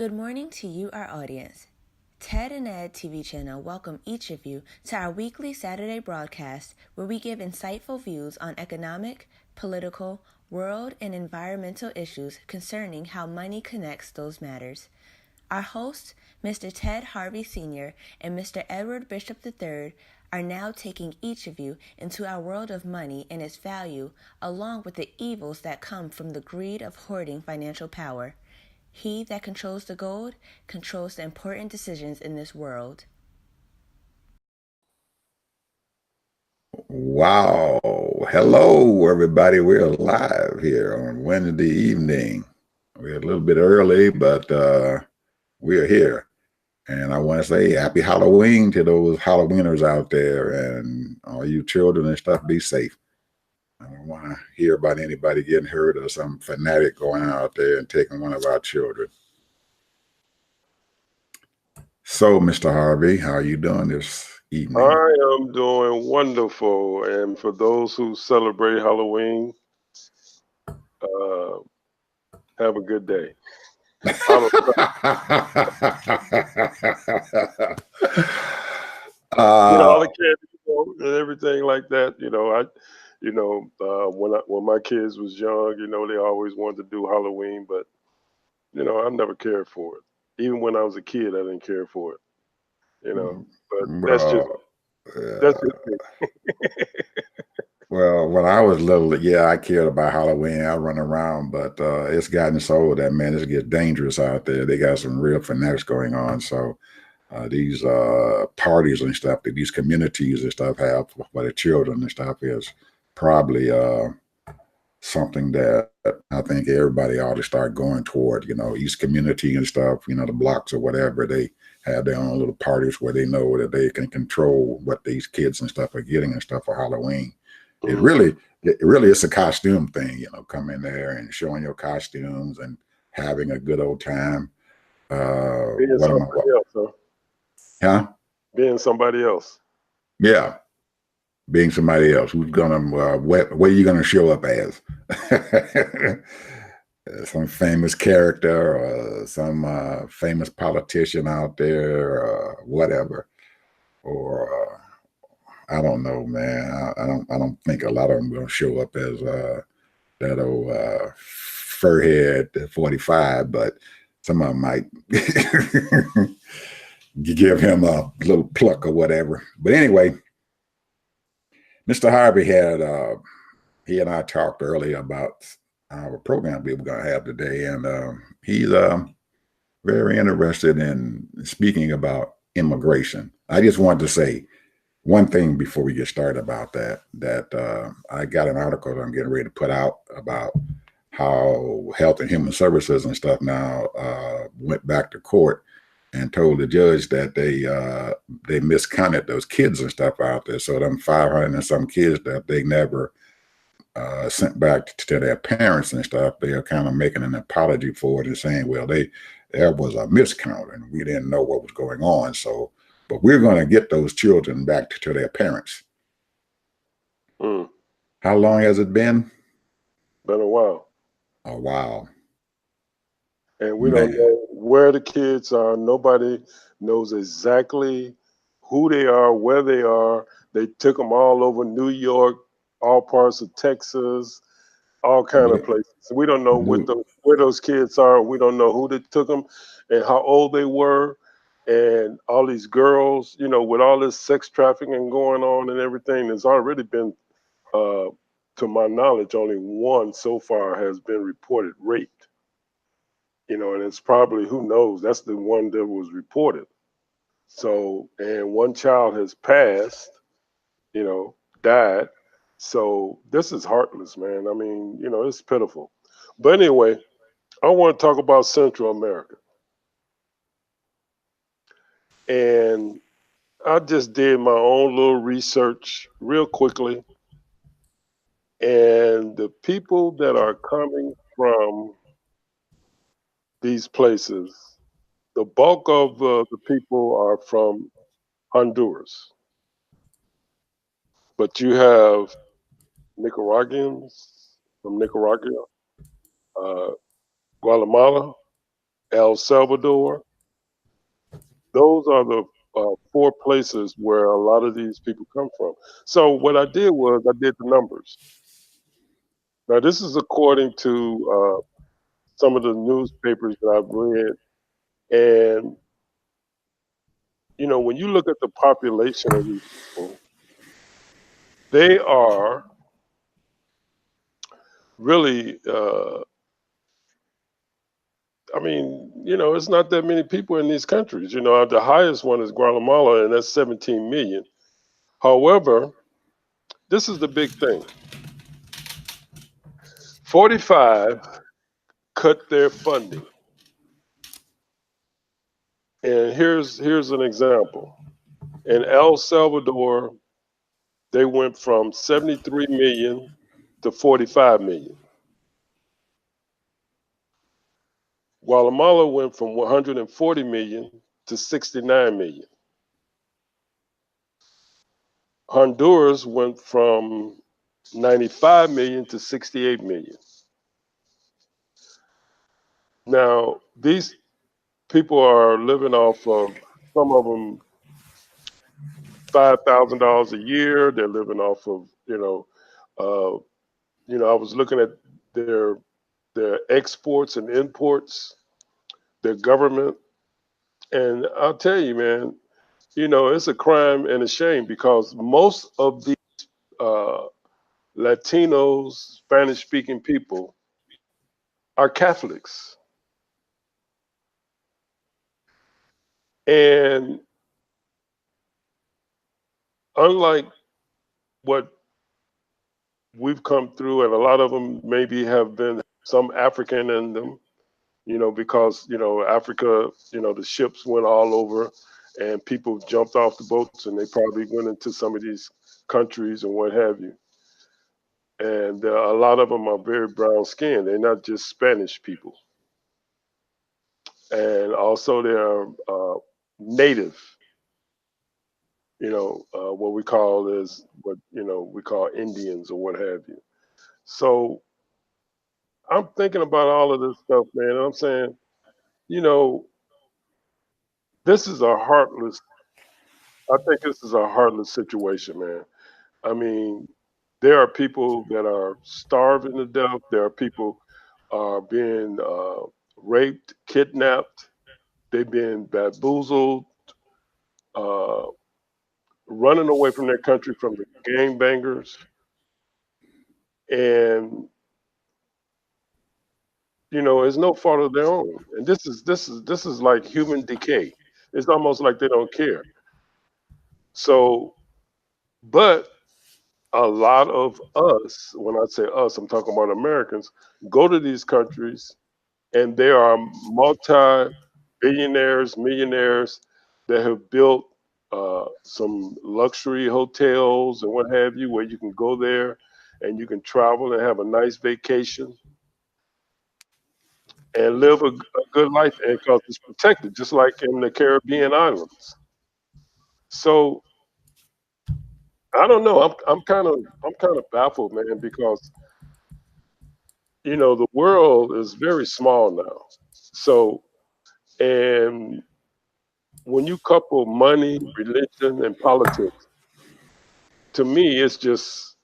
Good morning to you, our audience. Ted and Ed TV channel welcome each of you to our weekly Saturday broadcast where we give insightful views on economic, political, world, and environmental issues concerning how money connects those matters. Our hosts, Mr. Ted Harvey Sr. and Mr. Edward Bishop III, are now taking each of you into our world of money and its value, along with the evils that come from the greed of hoarding financial power. He that controls the gold controls the important decisions in this world. Wow. Hello, everybody. We're live here on Wednesday evening. We're a little bit early, but we're here. And I want to say happy Halloween to those Halloweeners out there, and all you children and stuff, be safe. I don't want to hear about anybody getting hurt or some fanatic going out there and taking one of our children. So, Mr. Harvey, how are you doing this evening? I am doing wonderful. And for those who celebrate Halloween, have a good day. All the candy and everything like that. When my kids was young, they always wanted to do Halloween, but I never cared for it. Even when I was a kid, I didn't care for it. But that's just me. Well, when I was little, yeah, I cared about Halloween. I run around, but it's gotten so that, man, it gets dangerous out there. They got some real fanatics going on. So these parties and stuff that these communities and stuff have for the children and stuff is probably something that I think everybody ought to start going toward. Each community and stuff, the blocks or whatever, they have their own little parties where they know that they can control what these kids and stuff are getting and stuff for Halloween. It really is a costume thing, coming there and showing your costumes and having a good old time. Being somebody else, huh? Being somebody else. Yeah. Being somebody else who's gonna, what are you gonna show up as? Some famous character or some famous politician out there, or whatever. Or I don't know, man. I don't think a lot of them gonna show up as that old furhead 45, but some of them might give him a little pluck or whatever. But anyway, Mr. Harvey he and I talked earlier about our program we were going to have today, and he's very interested in speaking about immigration. I just wanted to say one thing before we get started about that I got an article that I'm getting ready to put out about how Health and Human Services and stuff now went back to court and told the judge that they miscounted those kids and stuff out there. So them 500 and some kids that they never sent back to their parents and stuff, they are kind of making an apology for it and saying, well, there was a miscount and we didn't know what was going on. So, but we're going to get those children back to their parents. How long has it been? Been a while. A while. And we don't know where the kids are. Nobody knows exactly who they are, where they are. They took them all over New York, all parts of Texas, all kind of places. We don't know where those kids are. We don't know who they took them and how old they were. And all these girls, with all this sex trafficking going on and everything, there's already been, to my knowledge, only one so far has been reported raped. And it's probably, who knows, that's the one that was reported. So, and one child has passed, died. So this is heartless, man. I mean, it's pitiful. But anyway, I want to talk about Central America. And I just did my own little research real quickly. And the people that are coming from these places, the bulk of the people are from Honduras. But you have Nicaraguans from Nicaragua, Guatemala, El Salvador. Those are the four places where a lot of these people come from. So what I did was I did the numbers. Now this is according to some of the newspapers that I've read, and when you look at the population of these people, they are really. I mean, it's not that many people in these countries. The highest one is Guatemala, and that's 17 million. However, this is the big thing. 45 cut their funding. And here's an example. In El Salvador, they went from 73 million to 45 million. Guatemala went from 140 million to 69 million. Honduras went from 95 million to 68 million. Now, these people are living off of, some of them, $5,000 a year. They're living off of, I was looking at their exports and imports, their government, and I'll tell you, man, it's a crime and a shame because most of these uh, Latinos, Spanish-speaking people are Catholics, and unlike what we've come through, and a lot of them maybe have been some African in them, because, Africa, the ships went all over and people jumped off the boats and they probably went into some of these countries and what have you. And a lot of them are very brown skinned. They're not just Spanish people. And also they're native, what we call is what, we call Indians or what have you. So I'm thinking about all of this stuff, man. And I'm saying, you know, this is a heartless, I think this is a heartless situation, man. I mean, there are people that are starving to death. There are people being raped, kidnapped. They've been bamboozled, uh, running away from their country from the gangbangers, and it's no fault of their own. And this is like human decay. It's almost like they don't care. So, but a lot of us, when I say us, I'm talking about Americans, go to these countries and there are multi billionaires, millionaires that have built some luxury hotels and what have you, where you can go there and you can travel and have a nice vacation and live a good life, and because it's protected, just like in the Caribbean islands. So I don't know. I'm kind of baffled, man, because the world is very small now. So, and when you couple money, religion, and politics, to me, it's just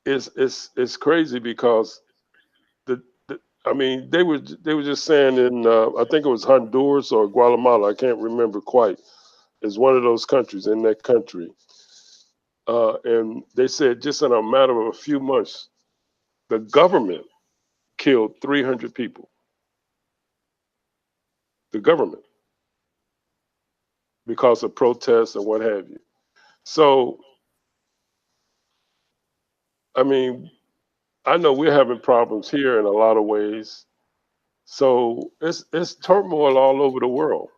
it's crazy because the I mean, they were just saying in I think it was Honduras or Guatemala, I can't remember quite. Is one of those countries in that country, and they said just in a matter of a few months, the government killed 300 people. The government, because of protests and what have you. So, I mean, I know we're having problems here in a lot of ways. So it's turmoil all over the world,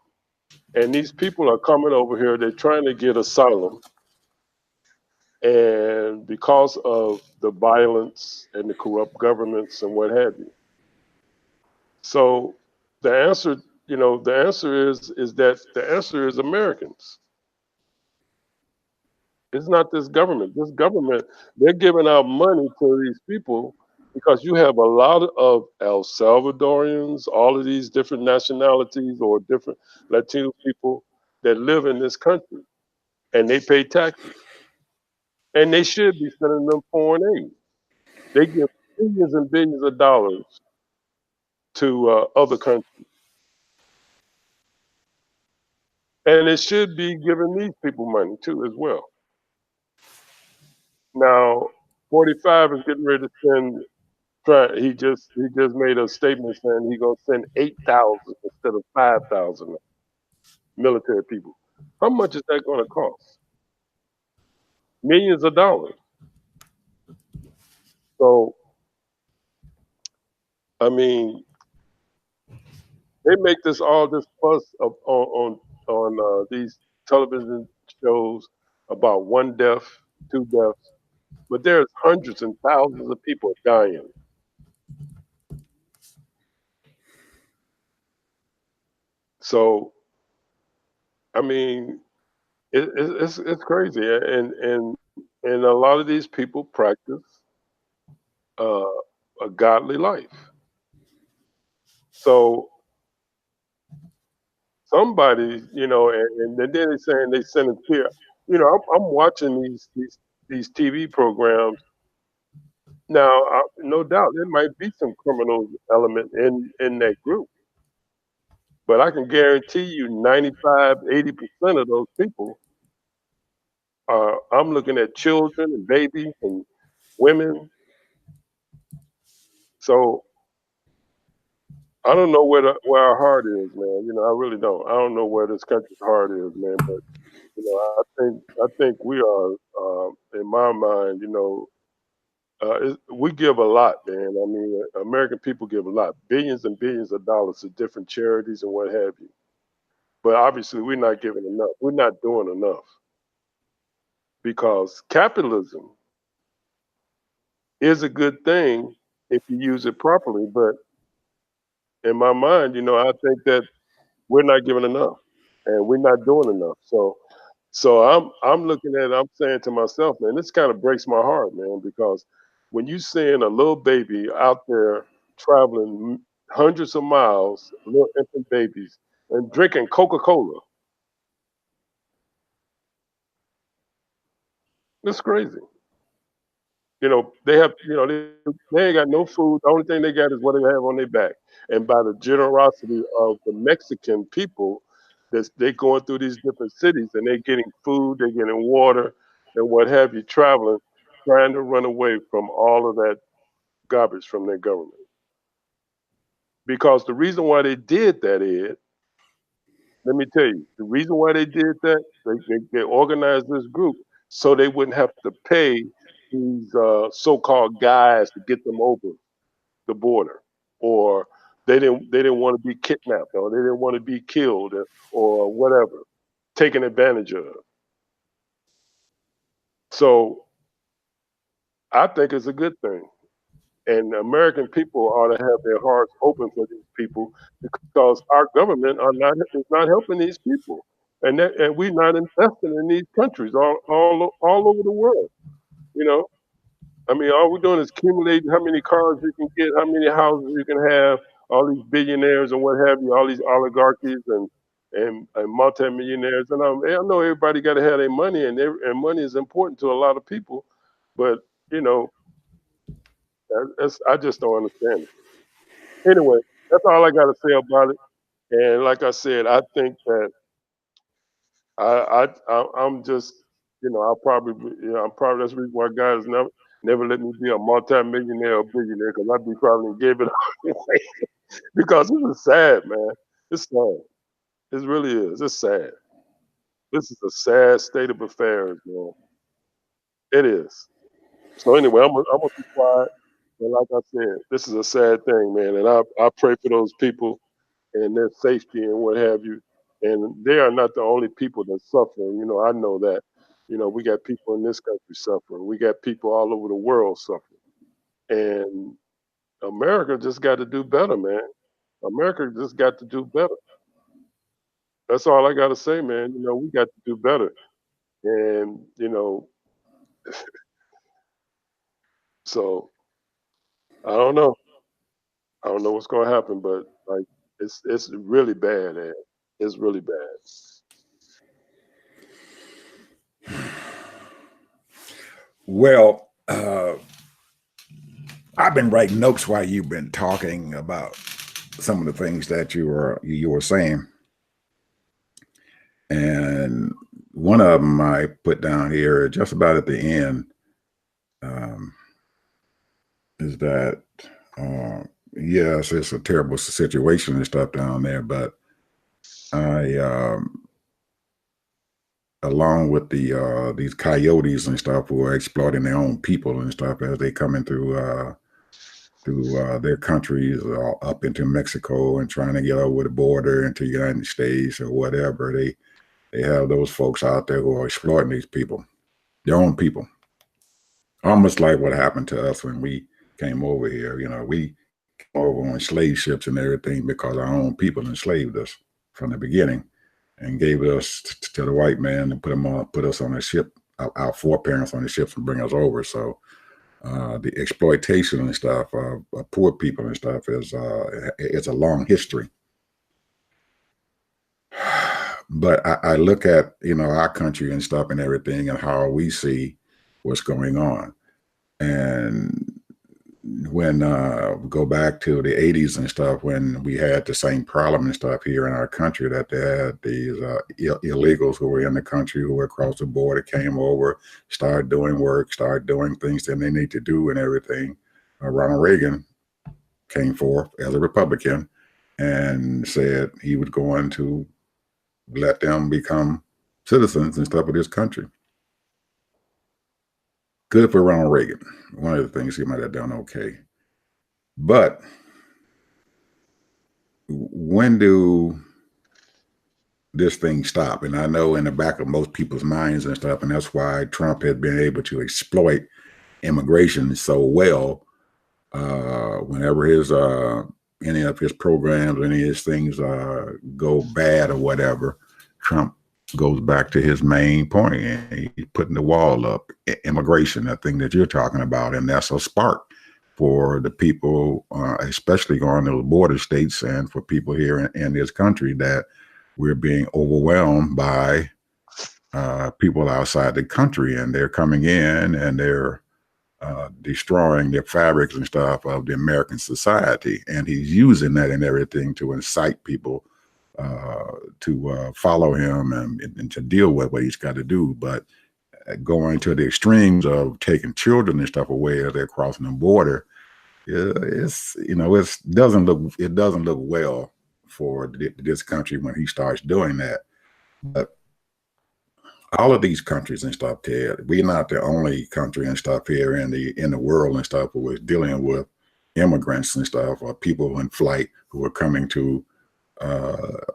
and these people are coming over here. They're trying to get asylum, and because of the violence and the corrupt governments and what have you. So the answer is Americans. It's not this government. This government, they're giving out money to these people because you have a lot of El Salvadorians, all of these different nationalities or different Latino people that live in this country, and they pay taxes, and they should be sending them foreign aid. They give billions and billions of dollars to other countries, and it should be giving these people money too as well. Now, 45 is getting ready to send. He just made a statement saying he's gonna send 8,000 instead of 5,000 military people. How much is that going to cost? Millions of dollars. So I mean, they make this fuss on these television shows about one death, two deaths, but there's hundreds and thousands of people dying. So I mean, it's crazy, and a lot of these people practice uh, a godly life. So somebody, and then they're saying they send it here. I'm watching these TV programs now. No doubt there might be some criminal element in that group, but I can guarantee you 95, 80% of those people are. I'm looking at children and babies and women. So I don't know where our heart is, man. I really don't. I don't know where this country's heart is, man. But I think we are, in my mind, we give a lot, man. I mean, American people give a lot, billions and billions of dollars to different charities and what have you. But obviously, we're not giving enough. We're not doing enough because capitalism is a good thing if you use it properly. But in my mind, I think that we're not giving enough, and we're not doing enough. So I'm looking at it, I'm saying to myself, man, this kind of breaks my heart, man, because when you seeing a little baby out there traveling hundreds of miles, little infant babies, and drinking Coca-Cola, it's crazy. They have, they ain't got no food. The only thing they got is what they have on their back. And by the generosity of the Mexican people, they going through these different cities and they're getting food, they're getting water, and what have you, traveling, trying to run away from all of that garbage from their government. Because the reason why they did that is, let me tell you, the reason why they did that, they organized this group so they wouldn't have to pay these so-called guys to get them over the border, or they didn't want to be kidnapped, or they didn't want to be killed, or whatever, taken advantage of. So I think it's a good thing, and American people ought to have their hearts open for these people because our government is not helping these people, and we're not investing in these countries all over the world. You know, I mean, all we're doing is accumulating how many cars you can get, how many houses you can have, all these billionaires and what have you, all these oligarchies and multimillionaires. And I know everybody got to have their money, and money is important to a lot of people, but you know, I just don't understand it. Anyway, that's all I got to say about it. And like I said, I think that I'm just, I'll probably, I'm probably that's the reason why God has never let me be a multi-millionaire or billionaire because I'd be probably gave it all away because this is sad, man. It's sad. It really is. It's sad. This is a sad state of affairs, man. It is. So anyway, I'm gonna be quiet. And like I said, this is a sad thing, man. And I pray for those people and their safety and what have you. And they are not the only people that suffering. I know that. We got people in this country suffering. We got people all over the world suffering. And America just got to do better, man. America just got to do better. That's all I got to say, man. We got to do better. And, so I don't know. I don't know what's going to happen, but like it's really bad, Ed. It's really bad. Well, I've been writing notes while you've been talking about some of the things that you were saying, and one of them I put down here just about at the end is that yes, it's a terrible situation and stuff down there, but I along with these coyotes and stuff who are exploiting their own people and stuff as they come in through their countries up into Mexico and trying to get over the border into the United States or whatever. They have those folks out there who are exploiting these people, their own people. Almost like what happened to us when we came over here. You know, we came over on slave ships and everything because our own people enslaved us from the beginning and gave us to the white man and put us on a ship, our foreparents on the ships and bring us over. So the exploitation and stuff of poor people and stuff is it's a long history. But I look at our country and stuff and everything and how we see what's going on. And when we go back to the 80s and stuff, when we had the same problem and stuff here in our country, that they had these illegals who were in the country, who were across the border, came over, started doing work, started doing things that they need to do and everything. Ronald Reagan came forth as a Republican and said he was going to let them become citizens and stuff of this country. Good for Ronald Reagan. One of the things he might have done okay. But when do this thing stop? And I know in the back of most people's minds and stuff, and that's why Trump has been able to exploit immigration so well. Whenever any of his programs, any of his things go bad or whatever, Trump goes back to his main point, and he's putting the wall up. Immigration, that thing that you're talking about, and that's a spark for the people, especially going to the border states, and for people here in this country, that we're being overwhelmed by people outside the country, and they're coming in and they're destroying the fabrics and stuff of the American society. And he's using that and everything to incite people to follow him and to deal with what he's got to do. But going to the extremes of taking children and stuff away as they're crossing the border, it doesn't look well for this country when he starts doing that. But all of these countries and stuff, Ted, we're not the only country and stuff here in the world and stuff who is dealing with immigrants and stuff, or people in flight who are coming to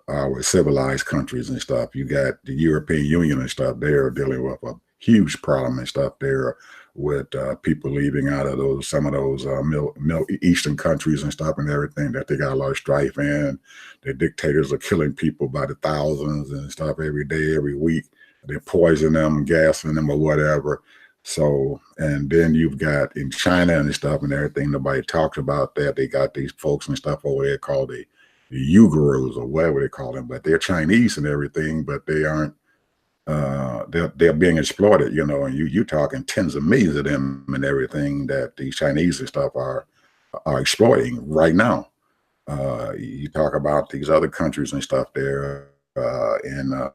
our civilized countries and stuff. You got the European Union and stuff. They're dealing with a huge problem and stuff there with people leaving out of some of those Middle Eastern countries and stuff and everything, that they got a lot of strife in. The dictators are killing people by the thousands and stuff every day, every week. They're poisoning them, gassing them, or whatever. So, and then you've got in China and stuff and everything, nobody talks about that. They got these folks and stuff over there called the Uyghurs or whatever they call them, but they're Chinese and everything, but they aren't, they're being exploited, and you're talking tens of millions of them and everything that these Chinese and stuff are exploiting right now. You talk about these other countries and stuff there in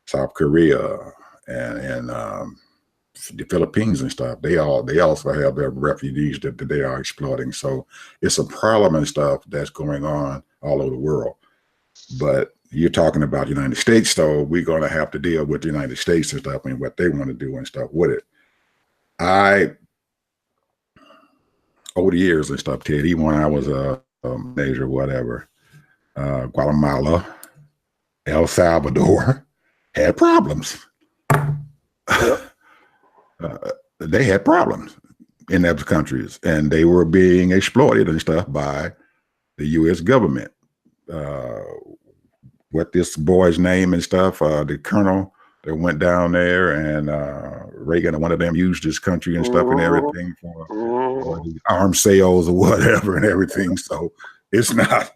South Korea and the Philippines and stuff. They also have their refugees that they are exploiting. So it's a problem and stuff that's going on all over the world. But you're talking about the United States, so we're going to have to deal with the United States and stuff and what they want to do and stuff with it. Over the years and stuff, Ted, even when I was a major, whatever, Guatemala, El Salvador had problems. They had problems in those countries, and they were being exploited and stuff by the U.S. government. What this boy's name and stuff, the colonel that went down there, and Reagan and one of them used this country and stuff and everything for arms sales or whatever and everything. So it's not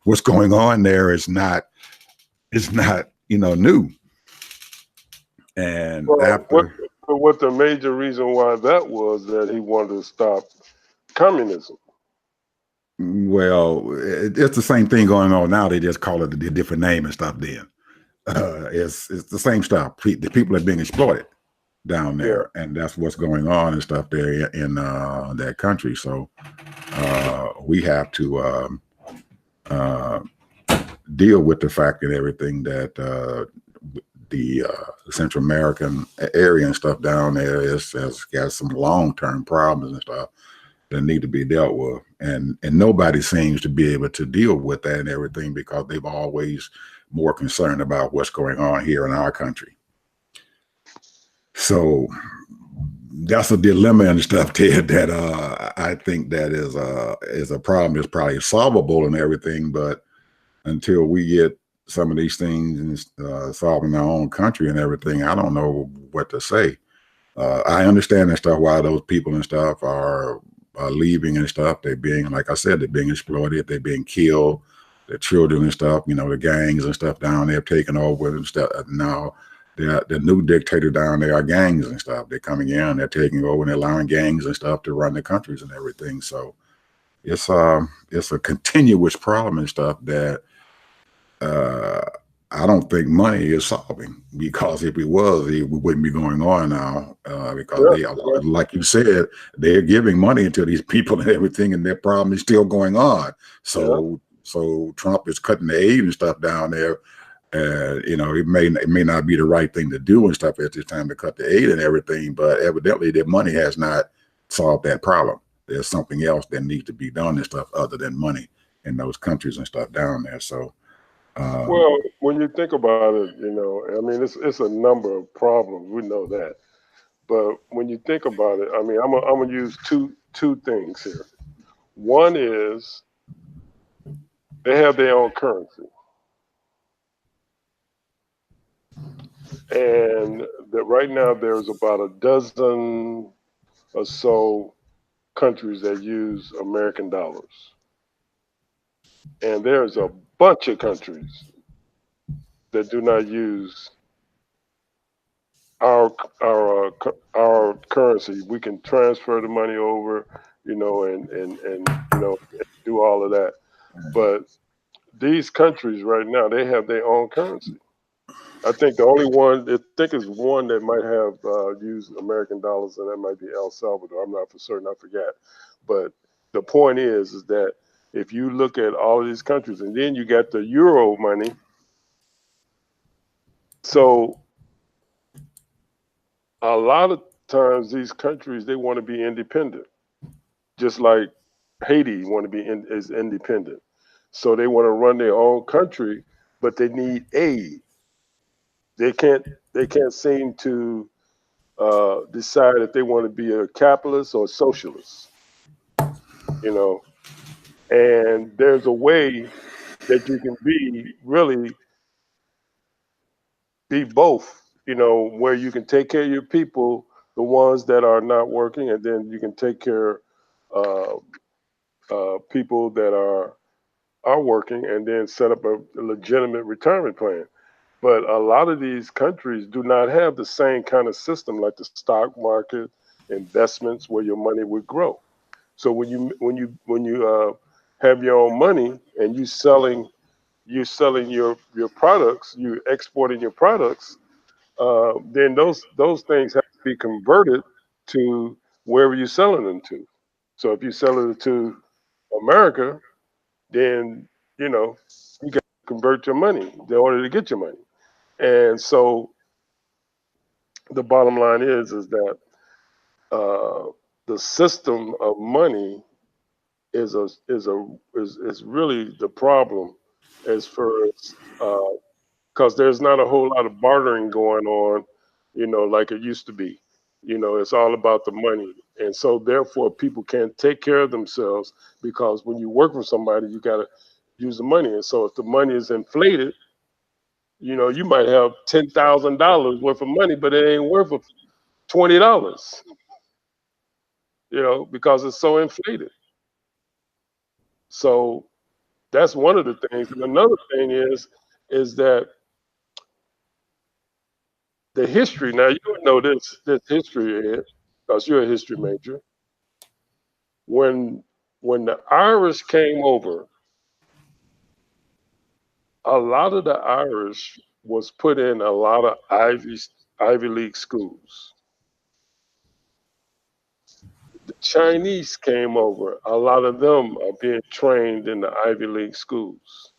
what's going on there. It's not new. And what the major reason why that was that he wanted to stop communism. Well, it's the same thing going on now. They just call it a different name and stuff. Then it's the same stuff. The people are being exploited down there, and that's what's going on and stuff there in that country. So we have to deal with the fact and everything that the Central American area and stuff down there has got some long-term problems and stuff that need to be dealt with, and nobody seems to be able to deal with that and everything because they've always more concerned about what's going on here in our country. So that's a dilemma and stuff, Ted, that I think that is a problem that's probably solvable and everything, but until we get some of these things solved in our own country and everything, I don't know what to say. I understand and stuff why those people and stuff are leaving and stuff. They're being, like I said, they're being exploited. They're being killed. Their children and stuff, the gangs and stuff down there taking over and stuff. Now, the new dictator down there are gangs and stuff. They're coming in, they're taking over, and they're allowing gangs and stuff to run the countries and everything. So it's a continuous problem and stuff that I don't think money is solving, because if it was, we wouldn't be going on now, because they, like you said, they're giving money to these people and everything, and their problem is still going on. So Trump is cutting the aid and stuff down there. It may not be the right thing to do and stuff at this time to cut the aid and everything, but evidently their money has not solved that problem. There's something else that needs to be done and stuff other than money in those countries and stuff down there. So. Well, when you think about it, it's a number of problems. We know that, but when you think about it, I'm gonna use two things here. One is they have their own currency, and that right now there's about a dozen or so countries that use American dollars, and there's a bunch of countries that do not use our currency. We can transfer the money over, and do all of that. But these countries right now, they have their own currency. I think the only one, is one that might have used American dollars, and that might be El Salvador. I'm not for certain, I forget. But the point is that if you look at all of these countries, and then you got the euro money, so a lot of times these countries, they want to be independent, just like Haiti want to be is independent. So they want to run their own country, but they need aid. They can't seem to decide if they want to be a capitalist or a socialist. And there's a way that you can be both, where you can take care of your people, the ones that are not working, and then you can take care of people that are working, and then set up a legitimate retirement plan. But a lot of these countries do not have the same kind of system like the stock market, investments where your money would grow. So when you have your own money and you're selling your products, you're exporting your products, then those things have to be converted to wherever you're selling them to. So if you're selling it to America, then you got to convert your money in order to get your money. And so the bottom line is that the system of money is really the problem, as far as because there's not a whole lot of bartering going on, like it used to be. It's all about the money, and so therefore people can't take care of themselves, because when you work for somebody, you got to use the money, and so if the money is inflated, You know, you might have $10,000 worth of money, but it ain't worth of $20. You know, because it's so inflated. So that's one of the things. And another thing is that the history. Now you would know this history, Ed, because you're a history major. When the Irish came over, a lot of the Irish was put in a lot of Ivy League schools. The Chinese came over, a lot of them are being trained in the Ivy League schools.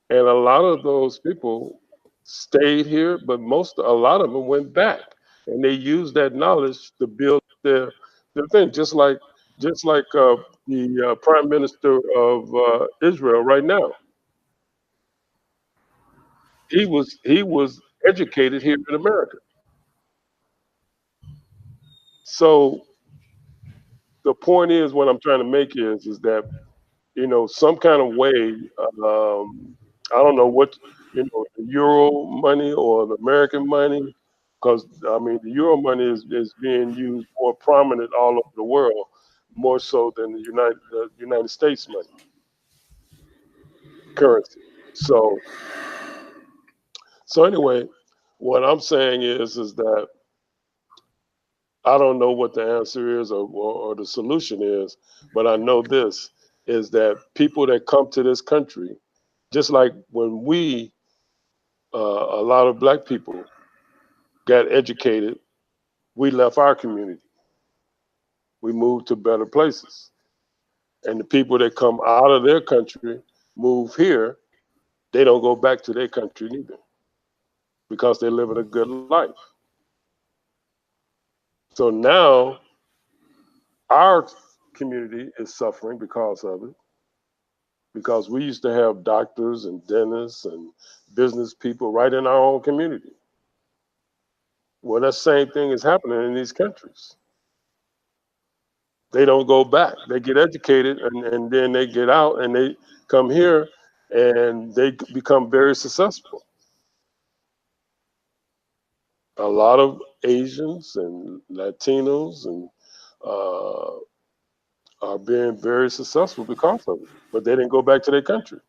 And a lot of those people stayed here, but a lot of them went back, and they used that knowledge to build their thing. Just like the Prime Minister of Israel right now, he was educated here in America. So the point is, what I'm trying to make is that, you know, some kind of way, I don't know what, you know, the euro money or the American money, because I mean the euro money is being used more prominent all over the world, more so than the United States money currency. So anyway, what I'm saying is that I don't know what the answer is or the solution is, but I know this is that people that come to this country, just like when a lot of black people got educated, we left our community. We moved to better places. And the people that come out of their country move here, they don't go back to their country neither because they're living a good life. So now our community is suffering because of it, because we used to have doctors and dentists and business people right in our own community. Well, that same thing is happening in these countries. They don't go back. They get educated and then they get out and they come here and they become very successful. A lot of Asians and Latinos and are being very successful because of it, but they didn't go back to their country.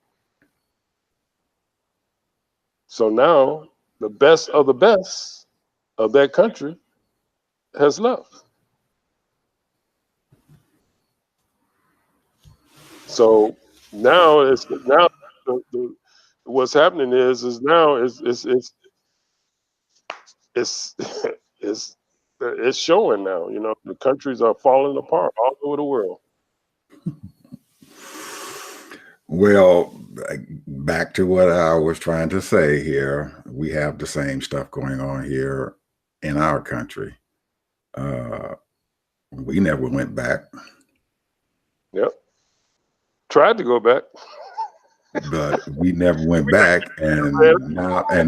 So now the best of the best of that country has left. So now what's happening is now it's it's showing now. You know, the countries are falling apart all over the world. Well, back to what I was trying to say here, we have the same stuff going on here in our country. We never went back. Yep. Tried to go back. But we never went back. And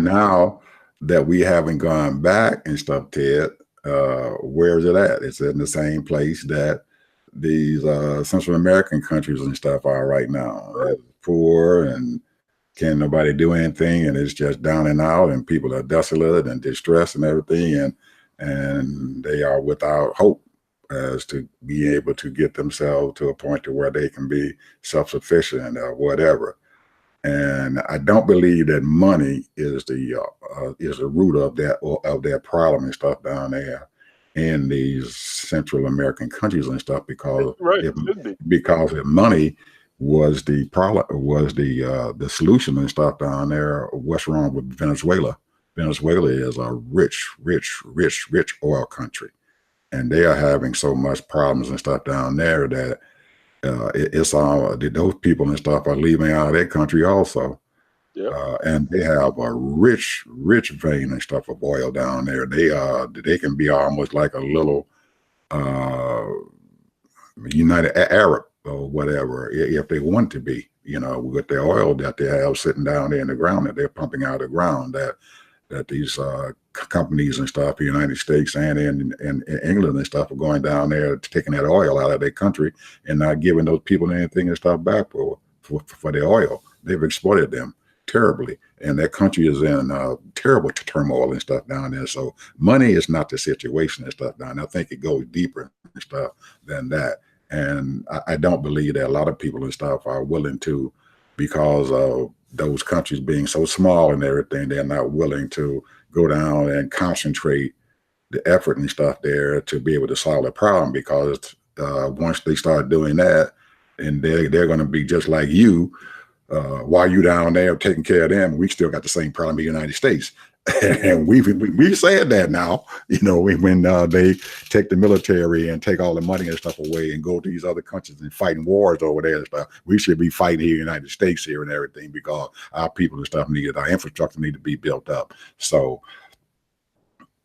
now that we haven't gone back and stuff, Ted, where is it at? It's in the same place that these Central American countries and stuff are right now. Right. Poor and can't nobody do anything, and it's just down and out, and people are desolate and distressed and everything, and they are without hope as to be able to get themselves to a point to where they can be self-sufficient or whatever. And I don't believe that money is the root of that problem and stuff down there in these Central American countries and stuff, because because if money was the problem, was the solution and stuff down there, what's wrong with Venezuela? Venezuela is a rich oil country, and they are having so much problems and stuff down there that it's all those people and stuff are leaving out of their country also. Yeah. And they have a rich vein and stuff of oil down there. They can be almost like a little United Arab or whatever, if they want to be, you know, with the oil that they have sitting down there in the ground that they're pumping out of the ground, that these companies and stuff, the United States and in England and stuff, are going down there taking that oil out of their country and not giving those people anything and stuff back for their oil. They've exploited them. terribly, and that country is in terrible turmoil and stuff down there. So money is not the situation and stuff down there. I think it goes deeper and stuff than that. And I don't believe that a lot of people and stuff are willing to, because of those countries being so small and everything, they're not willing to go down and concentrate the effort and stuff there to be able to solve the problem. Because once they start doing that, and they're going to be just like you, while you down there taking care of them, we still got the same problem in the United States. And we said that now, when they take the military and take all the money and stuff away and go to these other countries and fighting wars over there and stuff, we should be fighting here in the United States here and everything, because our people and stuff our infrastructure need to be built up. So,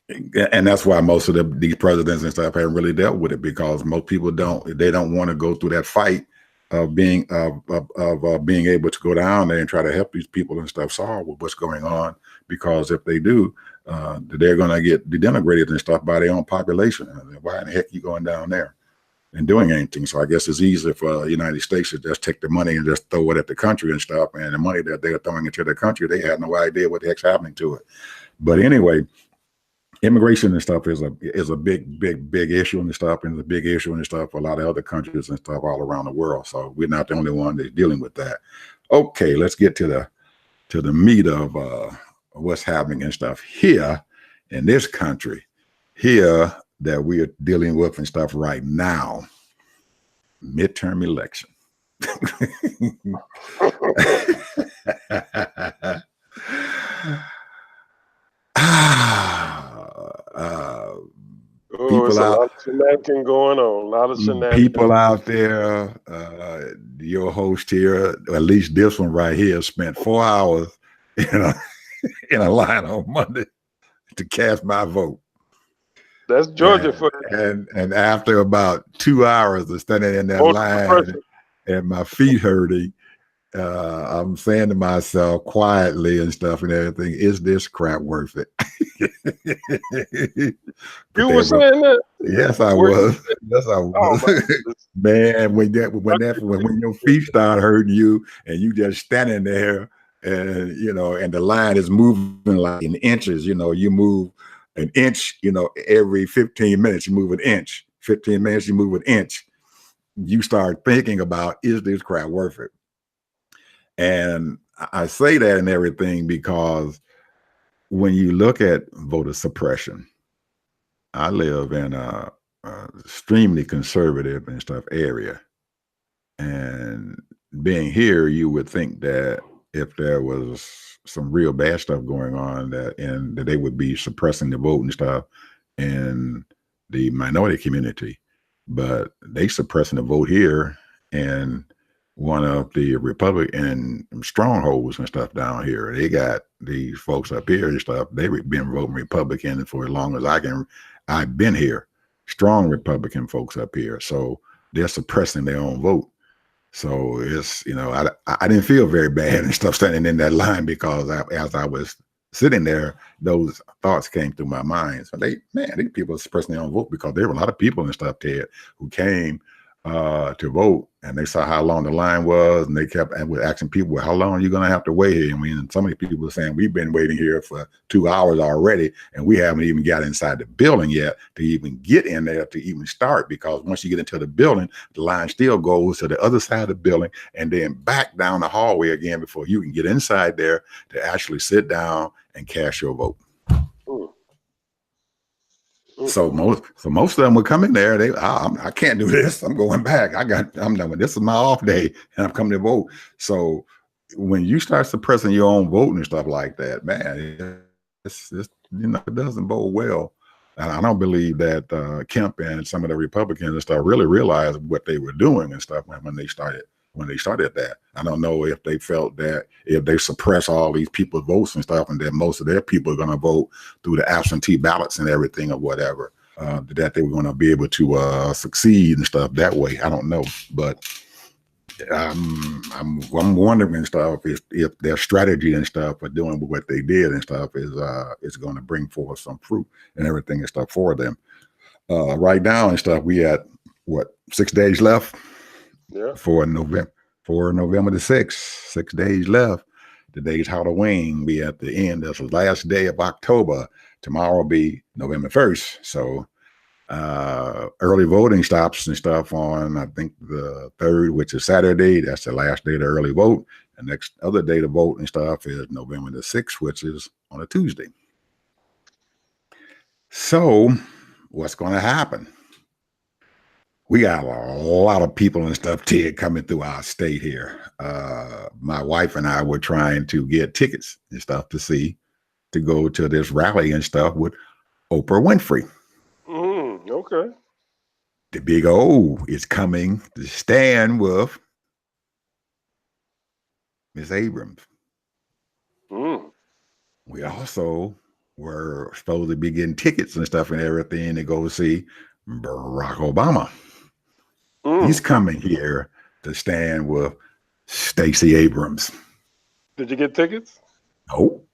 and that's why most of these presidents and stuff haven't really dealt with it, because most people don't want to go through that fight of being able to go down there and try to help these people and stuff solve what's going on. Because if they do, they're going to get denigrated and stuff by their own population. Why in the heck are you going down there and doing anything? So I guess it's easier for the United States to just take the money and just throw it at the country and stuff. And the money that they're throwing into the country, they had no idea what the heck's happening to it. But anyway, immigration and stuff is a big issue and stuff, and it's a big issue and stuff for a lot of other countries and stuff all around the world. So we're not the only one that's dealing with that. Okay, let's get to the meat of what's happening and stuff here in this country here that we are dealing with and stuff right now. Midterm election. People out, a lot of shenanigans going on. A lot of shenanigans. People out there, your host here, at least this one right here, spent 4 hours in a line on Monday to cast my vote. That's Georgia for you. And after about 2 hours of standing in that line and my feet hurting, I'm saying to myself quietly and stuff and everything, is this crap worth it? You were saying that? Yes, I was. Yes, I was. Oh, man, when your feet start hurting you and you just standing there and and the line is moving like in inches, you move an inch, every 15 minutes you move an inch. 15 minutes you move an inch. You start thinking about, is this crap worth it? And I say that and everything because when you look at voter suppression, I live in a extremely conservative and stuff area. And being here, you would think that if there was some real bad stuff going on, that they would be suppressing the vote and stuff in the minority community. But they suppressing the vote here, and one of the Republican strongholds and stuff down here. They got these folks up here and stuff. They've been voting Republican for as long as I've been here. Strong Republican folks up here. So they're suppressing their own vote. So it's, I didn't feel very bad and stuff standing in that line, because as I was sitting there, those thoughts came through my mind. So these people are suppressing their own vote, because there were a lot of people and stuff, Ted, who came to vote, and they saw how long the line was, and they kept asking people, well, how long are you going to have to wait here? I mean, so many people were saying, we've been waiting here for 2 hours already, and we haven't even got inside the building yet to even get in there to even start, because once you get into the building, the line still goes to the other side of the building and then back down the hallway again before you can get inside there to actually sit down and cast your vote. So most of them would come in there. I can't do this. I'm going back. I'm done with this. Is my off day, and I'm coming to vote. So when you start suppressing your own vote and stuff like that, man, it doesn't bode well. And I don't believe that Kemp and some of the Republicans and stuff really realized what they were doing and stuff when they started that. I don't know if they felt that if they suppress all these people's votes and stuff, and that most of their people are going to vote through the absentee ballots and everything or whatever, that they were going to be able to succeed and stuff that way. I don't know, but I'm wondering and stuff if their strategy and stuff for doing what they did and stuff is going to bring forth some fruit and everything and stuff for them. Right now and stuff, we had 6 days left. Yeah. For November the 6th, 6 days left. Today's Halloween. Be at the end. That's the last day of October. Tomorrow will be November 1st. So early voting stops and stuff on, I think, the 3rd, which is Saturday. That's the last day to early vote. The next other day to vote and stuff is November the 6th, which is on a Tuesday. So what's going to happen? We got a lot of people and stuff, Ted, coming through our state here. My wife and I were trying to get tickets and stuff to go to this rally and stuff with Oprah Winfrey. Okay. The big O is coming to stand with Miss Abrams. We also were supposed to be getting tickets and stuff and everything to go see Barack Obama. He's coming here to stand with Stacey Abrams. Did you get tickets? Nope.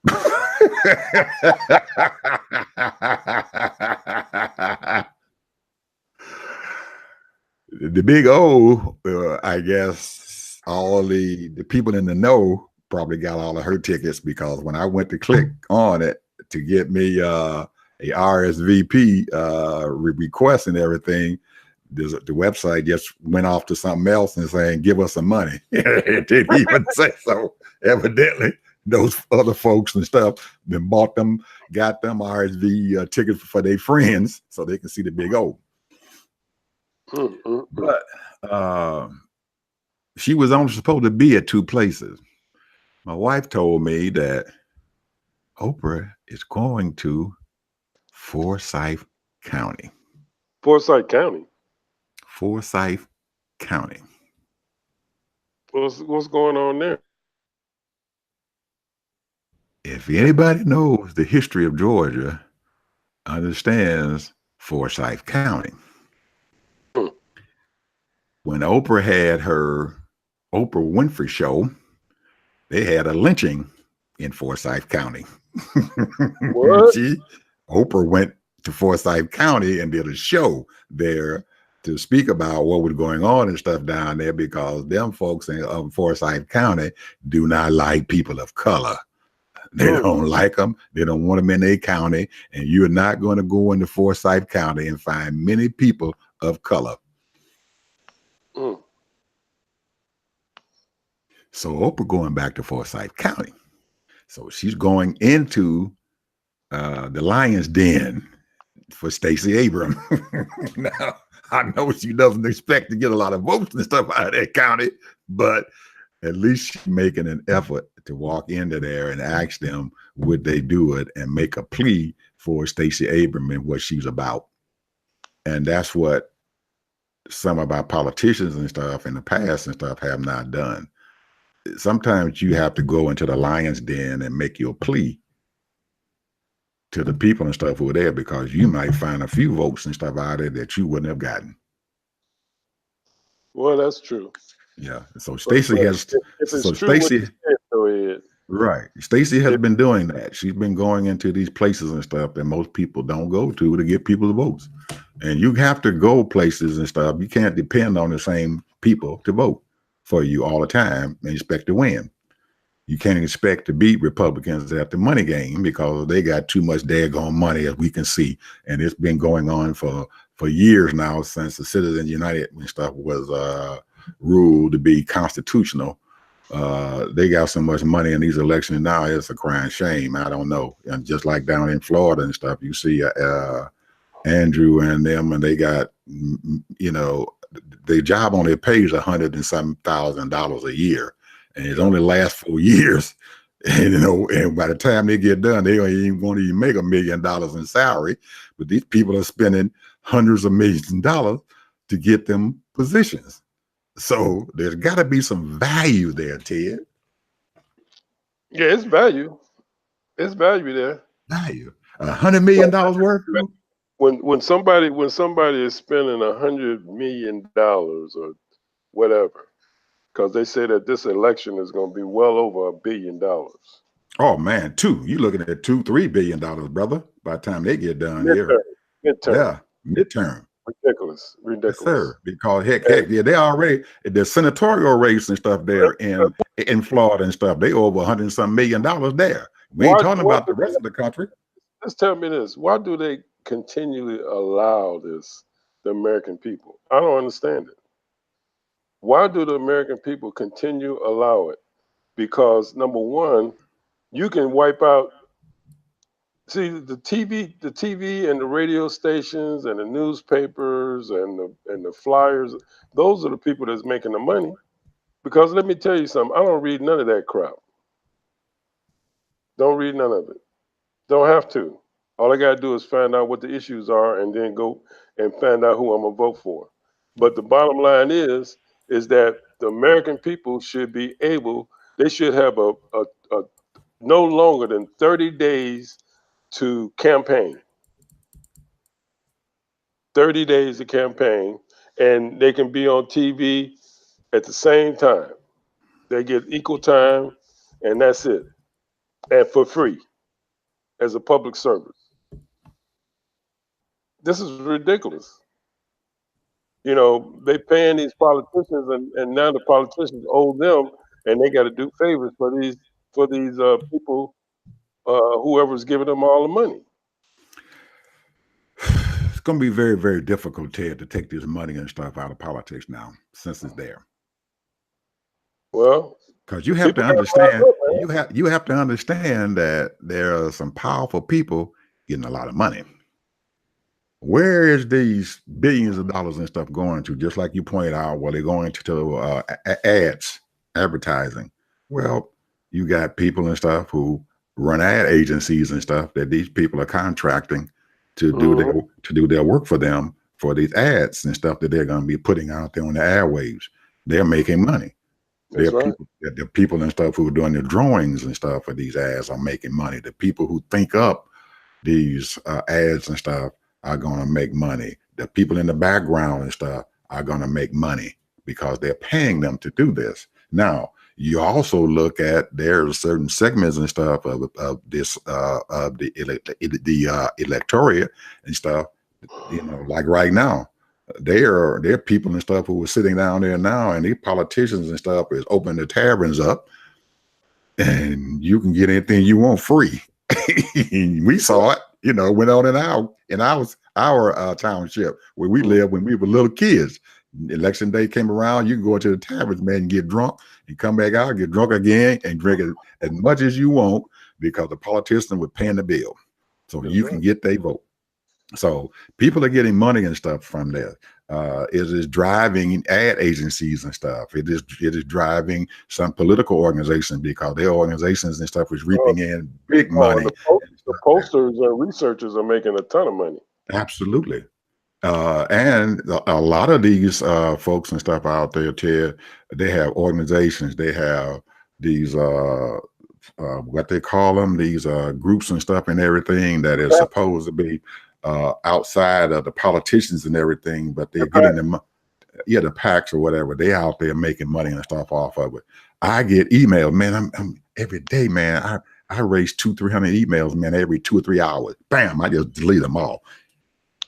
The big O, I guess all the people in the know probably got all of her tickets, because when I went to click on it to get me a RSVP request and everything, the website just went off to something else and saying, give us some money. It didn't even say so. Evidently, those other folks and stuff then got them RSV tickets for their friends so they can see the big O. But she was only supposed to be at 2 places. My wife told me that Oprah is going to Forsyth County. Forsyth County. Forsyth County. What's going on there? If anybody knows the history of Georgia, understands Forsyth County. When Oprah had her Oprah Winfrey show, they had a lynching in Forsyth County. What? Oprah went to Forsyth County and did a show there to speak about what was going on and stuff down there, because them folks in Forsyth County do not like people of color. They don't like them. They don't want them in their county. And you're not going to go into Forsyth County and find many people of color. So Oprah going back to Forsyth County. So she's going into the lion's den for Stacey Abrams. Now, I know she doesn't expect to get a lot of votes and stuff out of that county, but at least she's making an effort to walk into there and ask them, would they do it, and make a plea for Stacey Abrams and what she's about. And that's what some of our politicians and stuff in the past and stuff have not done. Sometimes you have to go into the lion's den and make your plea to the people and stuff who are there, because you might find a few votes and stuff out there that you wouldn't have gotten. Well, that's true. Yeah. So Stacey has. So Stacey. Right. Stacey has been doing that. She's been going into these places and stuff that most people don't go to get people's votes. And you have to go places and stuff. You can't depend on the same people to vote for you all the time and expect to win. You can't expect to beat Republicans at the money game, because they got too much daggone money, as we can see. And it's been going on for years now, since the Citizens United and stuff was ruled to be constitutional. They got so much money in these elections now, it's a crying shame. I don't know. And just like down in Florida and stuff, you see Andrew and them, and they got, their job only pays $100,000 a year. And it only lasts 4 years, and and by the time they get done, they don't even want to even make $1 million in salary. But these people are spending hundreds of millions of dollars to get them positions. So there's got to be some value there, Ted. Yeah, it's value. It's value there. Value. $100 million worth. When somebody is spending $100 million or whatever, because they say that this election is going to be well over $1 billion. Oh man, you're looking at $2-3 billion, brother. By the time they get done Midterm. here, midterm. Ridiculous. Yes, sir. Because heck, yeah, they already the senatorial race and stuff there in Florida and stuff. They over $100-some million there. We ain't talking about the rest of the country. Just tell me this: why do they continually allow this? The American people. I don't understand it. Why do the American people continue allow it? Because number one, you can wipe out. See the TV and the radio stations and the newspapers and the flyers. Those are the people that's making the money. Because let me tell you something. I don't read none of that crap. Don't read none of it. Don't have to. All I got to do is find out what the issues are and then go and find out who I'm going to vote for. But the bottom line is that the American people should be able, they should have a no longer than 30 days to campaign. 30 days to campaign, and they can be on TV at the same time. They get equal time, and that's it. And for free as a public service. This is ridiculous. You know, they paying these politicians, and now the politicians owe them, and they got to do favors for these people, whoever's giving them all the money. It's going to be very, very difficult, Ted, to take this money and stuff out of politics now, since it's there. Well, because you have to understand, you have to understand that there are some powerful people getting a lot of money. Where is these billions of dollars and stuff going to? Just like you pointed out, well, they're going to ads, advertising. Well, you got people and stuff who run ad agencies and stuff that these people are contracting to do their work for them for these ads and stuff that they're going to be putting out there on the airwaves. They're making money. The people and stuff who are doing the drawings and stuff for these ads are making money. The people who think up these ads and stuff are going to make money. The people in the background and stuff are going to make money because they're paying them to do this. Now, you also look at there's certain segments and stuff of this of the electorate and stuff. You know, like right now, there are people and stuff who are sitting down there now, and these politicians and stuff is opening the taverns up, and you can get anything you want free. We saw it, you know, went on in our township where we lived when we were little kids. Election day came around, you can go to the taverns, man, and get drunk and come back out, get drunk again, and drink as much as you want because the politician was paying the bill. So you can get their vote. So people are getting money and stuff from there. It is driving ad agencies and stuff. It is driving some political organizations because their organizations and stuff is reaping in big money. The posters and researchers are making a ton of money. Absolutely. And a lot of these folks and stuff out there, Ted, they have organizations. They have these what they call them, these groups and stuff and everything that is supposed to be outside of the politicians and everything, but they're getting them, the PACs or whatever. They out there making money and stuff off of it. I get emails, man. I'm every day, man. I raise 200-300 emails, man, every 2 or 3 hours. Bam! I just delete them all.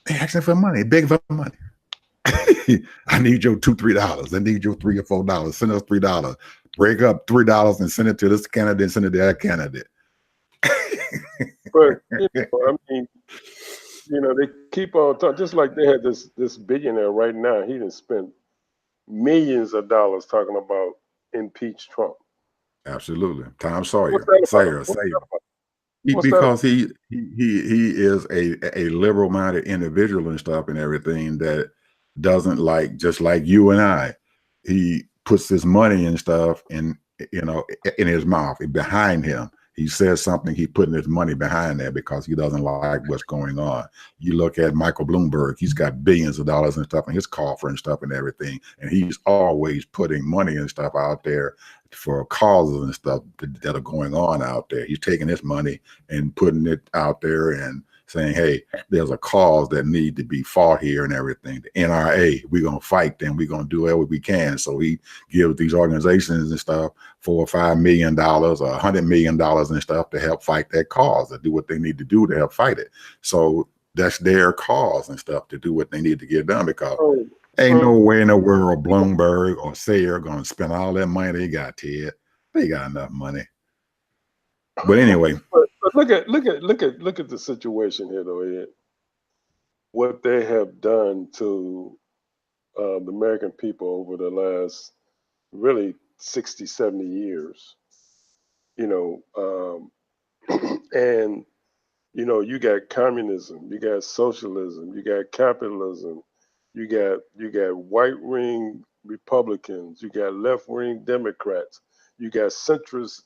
They asking for money, begging for money. I need your $2-3. I need your $3 or $4. Send us $3. Break up $3 and send it to this candidate, send it to that candidate. But I mean, they keep on talking, just like they had this billionaire right now. He done spent millions of dollars talking about impeach Trump. Absolutely, Tom Sawyer. Because he is a liberal-minded individual and stuff and everything that doesn't like, just like you and I. He puts his money and stuff in his mouth, behind him. He says something, he putting his money behind there because he doesn't like what's going on. You look at Michael Bloomberg, he's got billions of dollars and stuff in his coffer and stuff and everything. And he's always putting money and stuff out there for causes and stuff that are going on out there. He's taking his money and putting it out there and saying, hey, there's a cause that need to be fought here and everything. The NRA, we're going to fight them. We're going to do whatever we can. So he gives these organizations and stuff $4 or $5 million or $100 million and stuff to help fight that cause, to do what they need to do to help fight it. So that's their cause and stuff to do what they need to get done, because Oh, ain't no way in the world Bloomberg or Sayer gonna spend all that money they got, Ted. They got enough money. But anyway, but look at the situation here, though, Ed. What they have done to the American people over the last really 60, 70 years. You know, and you got communism, you got socialism, you got capitalism, you got white wing Republicans, you got left wing Democrats, you got centrist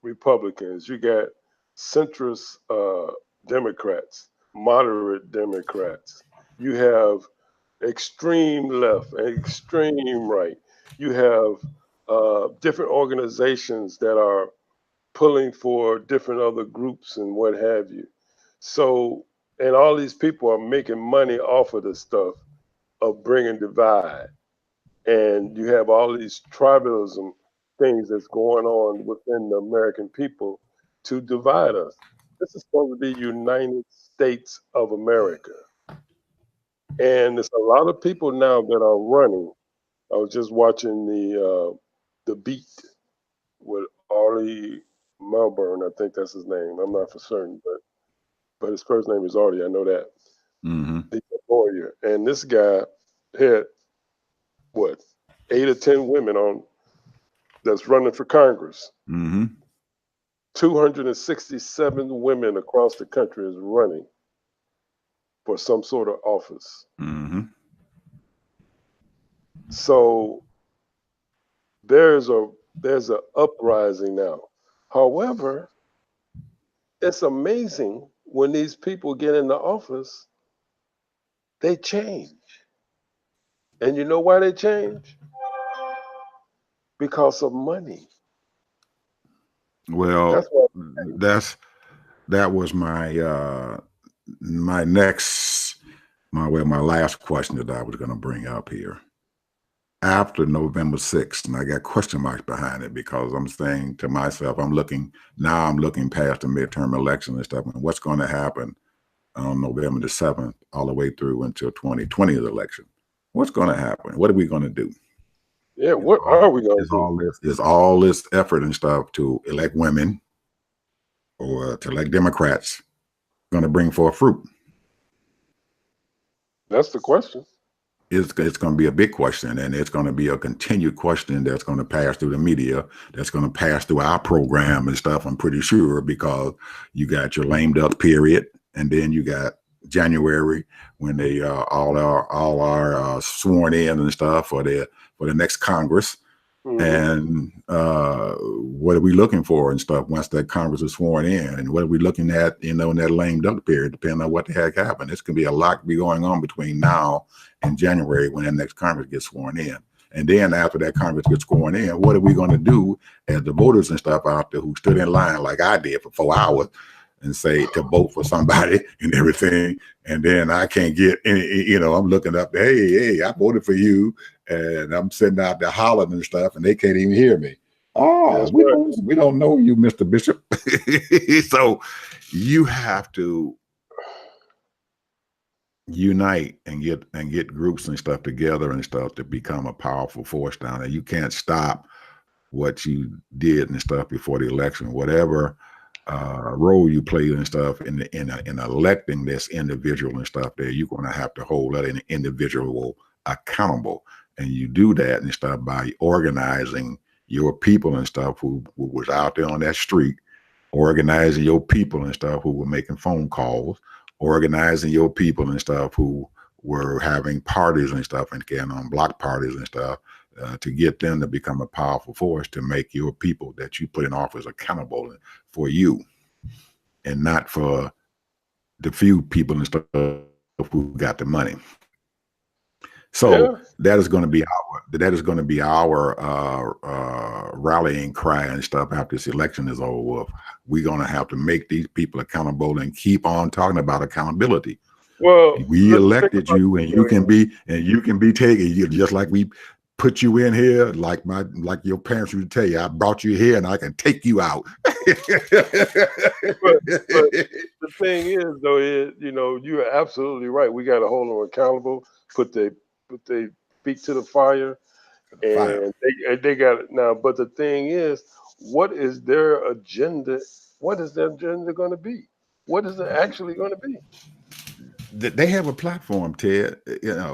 Republicans, you got centrist Democrats, moderate Democrats, you have extreme left and extreme right, you have different organizations that are pulling for different other groups and what have you. So, and all these people are making money off of the stuff of bringing divide. And you have all these tribalism things that's going on within the American people to divide us. This is supposed to be United States of America. And there's a lot of people now that are running. I was just watching the Beat with Arlie Melbourne, I think that's his name. I'm not for certain, but his first name is Artie. I know that. He's a lawyer, and this guy had what 8 or 10 women on that's running for Congress. 267 women across the country is running for some sort of office. So there's a uprising now. However, it's amazing when these people get into office, they change. And you know why they change? Because of money. Well, that was my my last question that I was going to bring up here. After November 6th, and I got question marks behind it, because I'm saying to myself, I'm looking past the midterm election and stuff, and what's going to happen on November the 7th all the way through until 2020 election. What's going to happen? What are we going to do? Yeah, what are we going to do? Is all this effort and stuff to elect women or to elect Democrats going to bring forth fruit? That's the question. It's going to be a big question, and it's going to be a continued question that's going to pass through the media, that's going to pass through our program and stuff, I'm pretty sure, because you got your lame duck period, and then you got January when they all are sworn in and stuff for the next Congress. And what are we looking for and stuff once that Congress is sworn in, and what are we looking at, in that lame duck period, depending on what the heck happened. It's going to be a lot be going on between now and January when that next Congress gets sworn in. And then after that Congress gets sworn in, what are we going to do as the voters and stuff out there who stood in line like I did for 4 hours and say to vote for somebody and everything, and then I can't get any, I'm looking up, hey, I voted for you, and I'm sitting out there hollering and stuff, and they can't even hear me. Oh, we don't know you, Mr. Bishop. So you have to unite and get groups and stuff together and stuff to become a powerful force down there. You can't stop what you did and stuff before the election, whatever role you played and stuff in electing this individual and stuff there. You're going to have to hold that individual accountable, and you do that and stuff by organizing your people and stuff who was out there on that street, organizing your people and stuff who were making phone calls, organizing your people and stuff who were having parties and stuff and getting on block parties and stuff, to get them to become a powerful force to make your people that you put in office accountable for you, and not for the few people and stuff who got the money. So that is going to be our rallying cry and stuff after this election is over. We're going to have to make these people accountable and keep on talking about accountability. Well, we elected you, and you can be taken, just like we put you in here like your parents used to tell you, I brought you here and I can take you out. But the thing is, though, you're absolutely right. We got to hold them accountable, put their feet to the fire, and they got it now. But the thing is, what is their agenda? What is their agenda going to be? What is it actually going to be? They have a platform, Ted.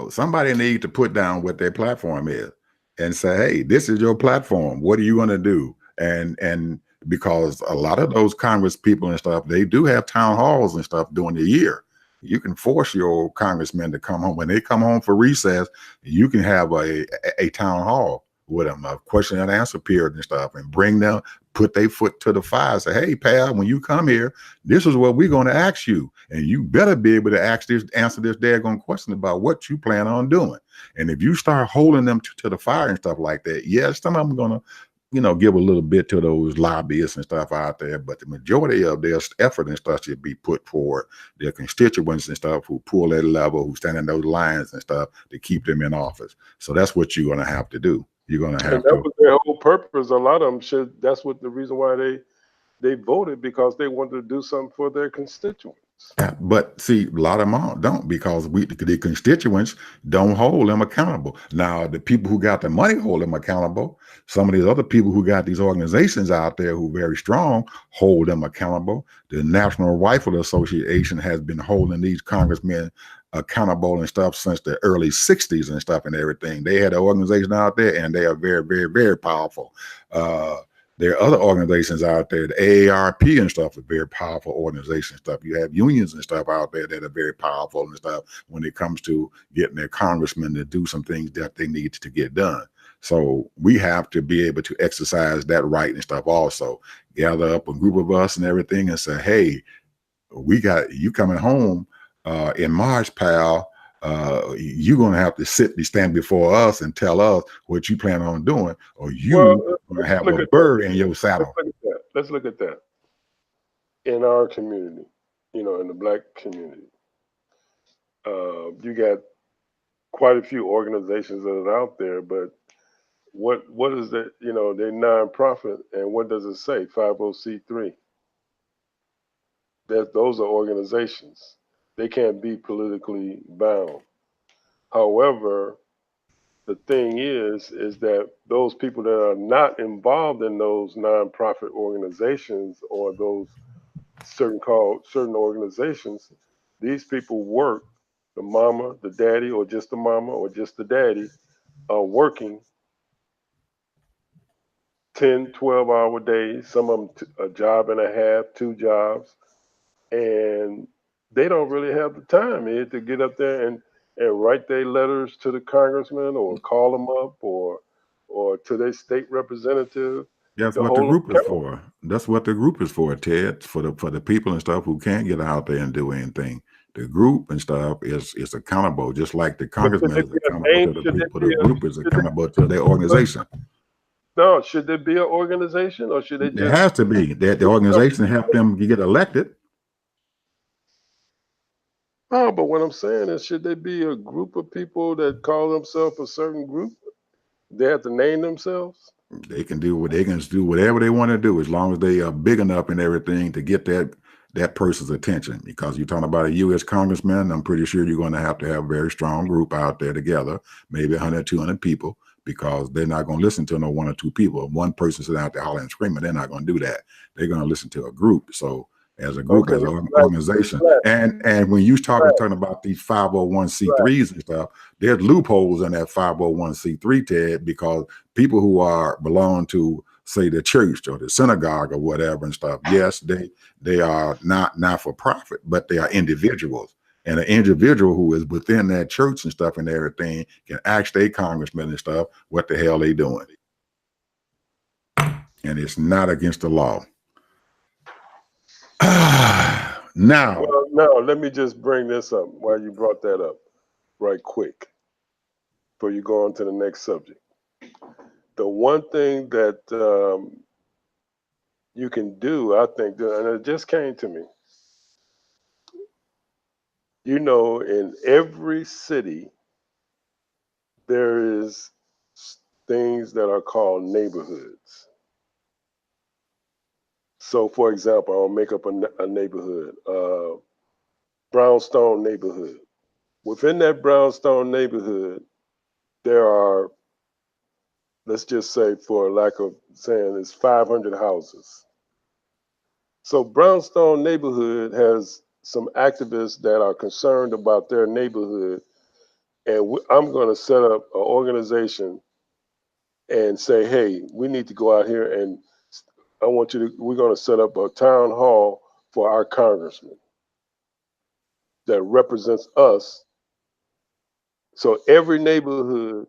Somebody needs to put down what their platform is and say, hey, this is your platform. What are you going to do? And because a lot of those Congress people and stuff, they do have town halls and stuff during the year. You can force your congressmen to come home. When they come home for recess, you can have a town hall with them, a question and answer period and stuff, and bring them, put their foot to the fire, say, hey, pal, when you come here, this is what we're going to ask you. And you better be able to answer this daggone question about what you plan on doing. And if you start holding them to the fire and stuff like that, yes, some of them are going to, give a little bit to those lobbyists and stuff out there, but the majority of their effort and stuff should be put forward their constituents and stuff who pull that level, who stand in those lines and stuff to keep them in office. So that's what you're going to have to do. You're going to have to. That was their whole purpose. A lot of them that's what the reason why they voted, because they wanted to do something for their constituents. But see, a lot of them don't, because the constituents don't hold them accountable. Now, the people who got the money hold them accountable. Some of these other people who got these organizations out there who are very strong hold them accountable. The National Rifle Association has been holding these congressmen accountable and stuff since the early 60s and stuff and everything. They had an organization out there, and they are very, very, very powerful. There are other organizations out there, the AARP and stuff, are very powerful organizations and stuff. You have unions and stuff out there that are very powerful and stuff when it comes to getting their congressmen to do some things that they need to get done. So we have to be able to exercise that right and stuff also. Gather up a group of us and everything and say, hey, we got you coming home in March, pal. You're going to have to stand before us and tell us what you plan on doing, or you're going to have a bird in your saddle. Let's look at that. In our community, in the Black community, you got quite a few organizations that are out there, but what is that? They're nonprofit, and what does it say? 50c3. Those are organizations. They can't be politically bound. However, the thing is that those people that are not involved in those nonprofit organizations or those certain organizations, these people work. The mama, the daddy, or just the mama, or just the daddy are working 10, 12-hour days, some of them a job and a half, 2 jobs, and they don't really have the time to get up there and write their letters to the congressman, or call them up, or to their state representative. That's what the group is for. That's what the group is for, Ted, for the people and stuff who can't get out there and do anything. The group and stuff is accountable, just like the congressman is accountable to the people. The group is accountable to their organization. No, should there be an organization, or should they just? There has to be. That the organization help them get elected. Oh, but what I'm saying is, should there be a group of people that call themselves a certain group? They have to name themselves. They can do whatever they want to do, as long as they are big enough and everything to get that person's attention. Because you're talking about a U.S. congressman, I'm pretty sure you're going to have a very strong group out there together, maybe 100, 200 people, because they're not going to listen to no 1 or 2 people. If one person sitting out there hollering and screaming, they're not going to do that. They're going to listen to a group. So as a group, as an organization. And when you talking about these 501c3s and stuff, there's loopholes in that 501c3, Ted, because people who belong to, say, the church or the synagogue or whatever and stuff, yes, they are not for profit, but they are individuals. And an individual who is within that church and stuff and everything can ask their congressman and stuff what the hell they doing. And it's not against the law. Now, let me just bring this up while you brought that up right quick before you go on to the next subject. The one thing that you can do, I think, and it just came to me, in every city, there is things that are called neighborhoods. So, for example, I'll make up a neighborhood, Brownstone neighborhood. Within that Brownstone neighborhood, there are, let's just say, for lack of saying, it's 500 houses. So Brownstone neighborhood has some activists that are concerned about their neighborhood, and I'm going to set up an organization and say, hey, we need to go out here and we're going to set up a town hall for our congressman that represents us. So every neighborhood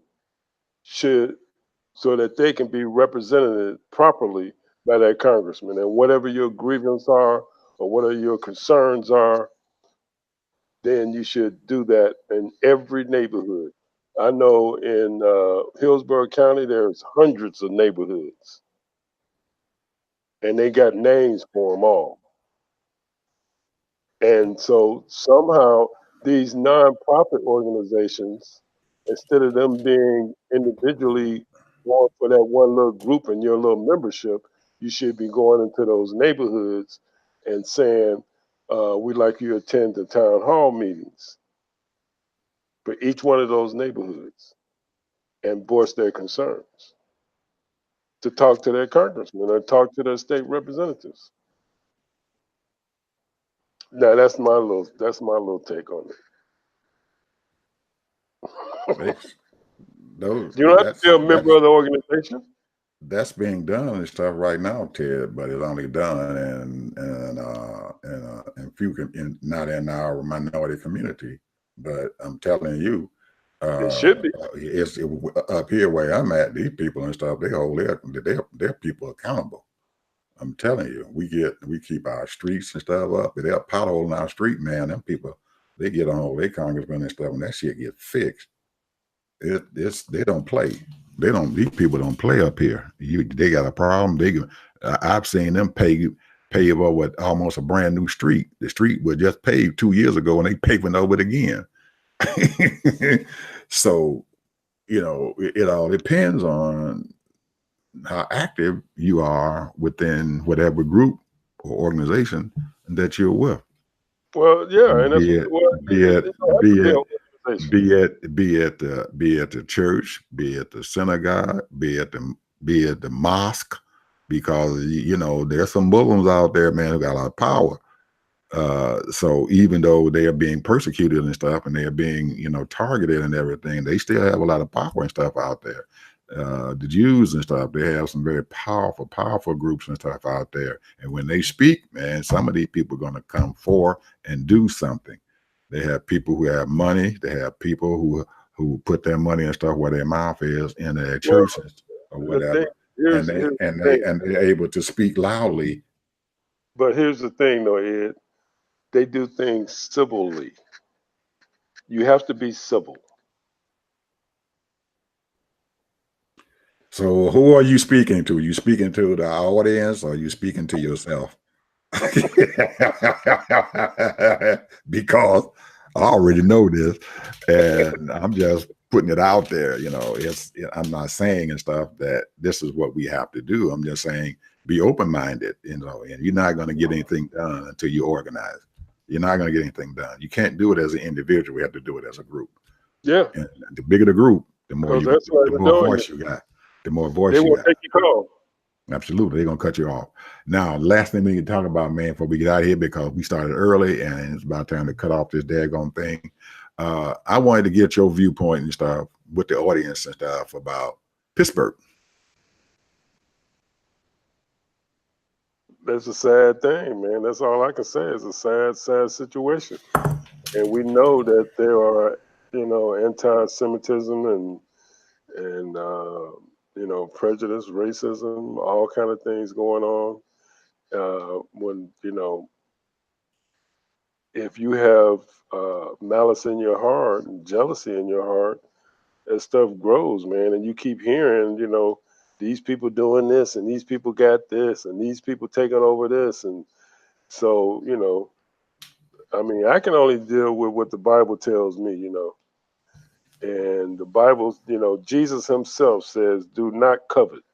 should, so that they can be represented properly by that congressman. And whatever your grievances are or whatever your concerns are, then you should do that in every neighborhood. I know in Hillsborough County, there's hundreds of neighborhoods, and they got names for them all. And so somehow these nonprofit organizations, instead of them being individually going for that one little group in your little membership, you should be going into those neighborhoods and saying, we'd like you to attend the town hall meetings for each one of those neighborhoods and voice their concerns, to talk to their congressmen or talk to their state representatives. Now that's my little take on it. You don't have to be a member of the organization. That's being done and stuff right now, Ted, but it's only done and few not in our minority community. But I'm telling you, it should be. It's up here where I'm at. These people and stuff, they hold their people accountable. I'm telling you, we keep our streets and stuff up. If they're potholing our street, man, them people, they get on their congressmen and stuff, and that shit get fixed. They don't play. These people don't play up here. They got a problem. I've seen them pave over almost a brand new street. The street was just paved 2 years ago, and they paving over it again. So, it all depends on how active you are within whatever group or organization that you're with. Well, yeah, and be at the church, be at the synagogue, be at the mosque, because there's some Muslims out there, man, who got a lot of power. So even though they are being persecuted and stuff, and they are being targeted and everything, they still have a lot of power and stuff out there. The Jews and stuff, they have some very powerful groups and stuff out there. And when they speak, man, some of these people are going to come forth and do something. They have people who have money. They have people who put their money and stuff where their mouth is in their churches or whatever. And they're able to speak loudly. But here's the thing, though, Ed. They do things civilly. You have to be civil. So who are you speaking to? Are you speaking to the audience, or are you speaking to yourself? Because I already know this, and I'm just putting it out there. I'm not saying and stuff that this is what we have to do. I'm just saying be open-minded, and you're not going to get anything done until you organize. You're not going to get anything done. You can't do it as an individual. We have to do it as a group. Yeah. And the bigger the group, the more voice you got. The more voice you got. They won't take your call. Absolutely. They're going to cut you off. Now, last thing we can talk about, man, before we get out of here, because we started early and it's about time to cut off this daggone thing. I wanted to get your viewpoint and stuff with the audience and stuff about Pittsburgh. That's a sad thing, man. That's all I can say. It's a sad situation. And we know that there are, anti-Semitism and prejudice, racism, all kind of things going on. When, if you have malice in your heart and jealousy in your heart, that stuff grows, man. And you keep hearing, these people doing this and these people got this and these people taking over this. And so, I can only deal with what the Bible tells me, And the Bible, Jesus himself says, do not covet.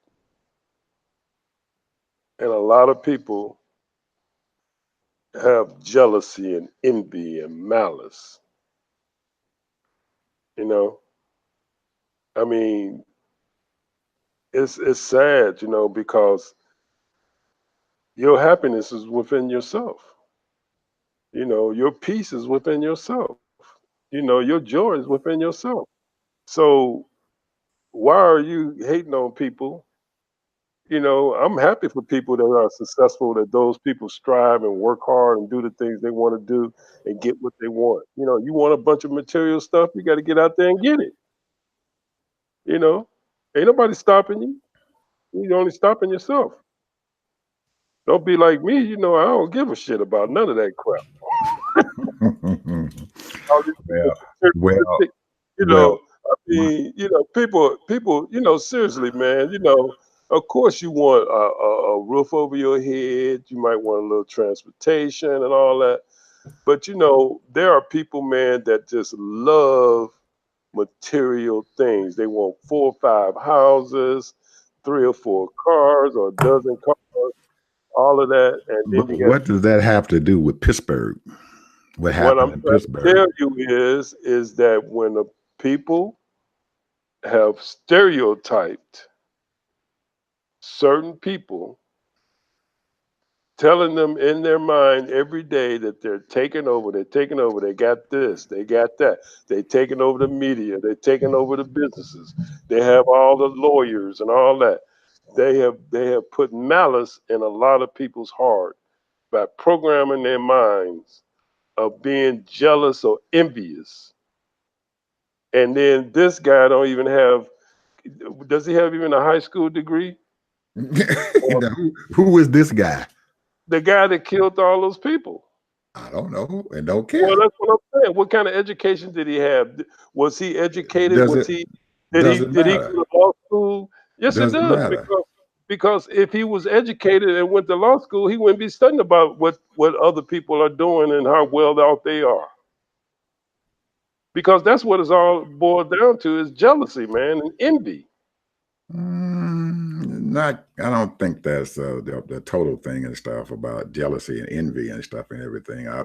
And a lot of people have jealousy and envy and malice. I mean, it's sad, because your happiness is within yourself. Your peace is within yourself. Your joy is within yourself. So why are you hating on people? I'm happy for people that are successful, that those people strive and work hard and do the things they want to do and get what they want. You want a bunch of material stuff, you got to get out there and get it. Ain't nobody stopping you. You're only stopping yourself. Don't be like me. I don't give a shit about none of that crap. All these well, well, materialistic, well, I mean, people, seriously, man, of course you want a roof over your head. You might want a little transportation and all that. But, there are people, man, that just love material things. They want 4 or 5 houses, 3 or 4 cars, or a dozen cars, all of that. And then you got, what does that have to do with Pittsburgh? What what happened I'm in trying to Pittsburgh? tell you is that when the people have stereotyped certain people, telling them in their mind every day that they're taking over, they got this, they got that, they're taking over the media, they're taking over the businesses, they have all the lawyers and all that. They have put malice in a lot of people's heart by programming their minds of being jealous or envious. And then this guy don't even have, does he have even a high school degree? Or Who is this guy? the guy that killed all those people? I don't know and don't Well, care. that's what I'm saying. What kind of education did he have? Was he educated? Does Was it he does it did he matter? go to law school? Yes, it Does it does, matter? because if he was educated and went to law school, he wouldn't be studying about what other people are doing and how well out they are. Because that's what it's all boiled down to, is jealousy, man, and envy. Not. I don't think that's the total thing and stuff about jealousy and envy and stuff and everything. I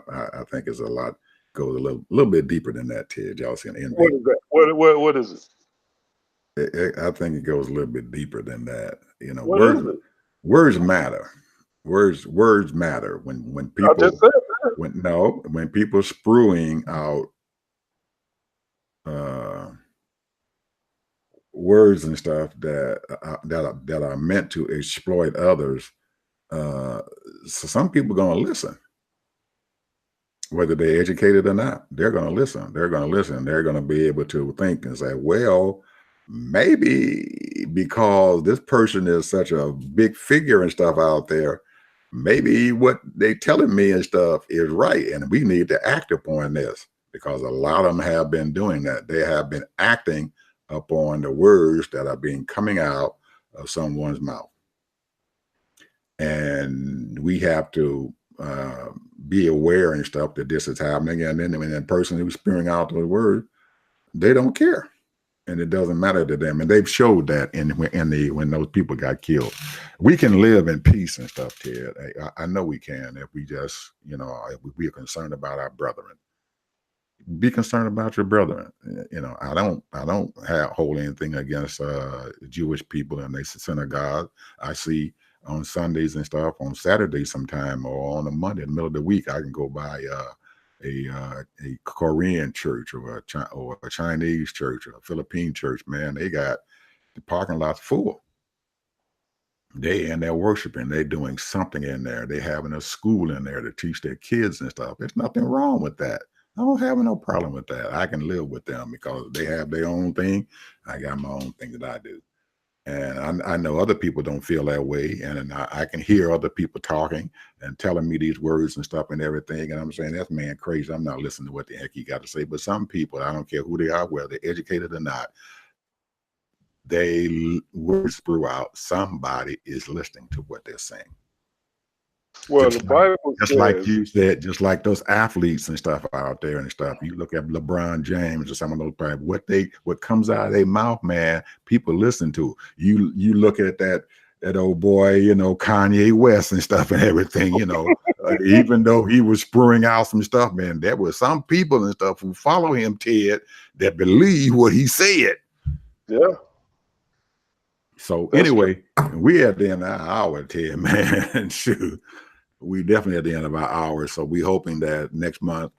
think it's a lot, goes a little bit deeper than that. Ted, jealousy and What envy. is that? What is it? I think it goes a little bit deeper than that. What is it? Words matter. Words matter when I just people said that. when people spewing out uh, words and stuff that are meant to exploit others. So some people are going to listen, whether they're educated or not. They're going to listen. They're going to listen. They're going to be able to think and say, well, maybe because this person is such a big figure and stuff out there, maybe what they telling me and stuff is right, and we need to act upon this, because a lot of them have been doing that. They have been acting upon the words that are being coming out of someone's mouth. And we have to be aware and stuff that this is happening. And then when that person who's spewing out those words, they don't care, and it doesn't matter to them. And they've showed that when those people got killed. We can live in peace and stuff, Ted. I know we can, if we just, if we are concerned about our brethren. Be concerned about your brethren. I don't hold anything against Jewish people and their synagogue. I see on Sundays and stuff, on Saturdays sometime, or on a Monday in the middle of the week, I can go by a Korean church or a Chinese church or a Philippine church. Man, they got the parking lots full. They're worshiping. They're doing something in there. They're having a school in there to teach their kids and stuff. There's nothing wrong with that. I don't have no problem with that. I can live with them because they have their own thing. I got my own thing that I do. And I know other people don't feel that way. And I can hear other people talking and telling me these words and stuff and everything. And I'm saying, that man crazy. I'm not listening to what the heck he got to say. But some people, I don't care who they are, whether they're educated or not, they words throughout, somebody is listening to what they're saying. Well, the Bible just says, like you said, just like those athletes and stuff out there and stuff. You look at LeBron James or some of those people, what comes out of their mouth, man, people listen to. You look at that old boy, you know, Kanye West and stuff and everything, you know, even though he was spewing out some stuff, man, there were some people and stuff who follow him, Ted, that believe what he said. Yeah. So That's anyway, we at the end of our hour, Ted, man. Shoot, we definitely at the end of our hour. So we hoping that next month,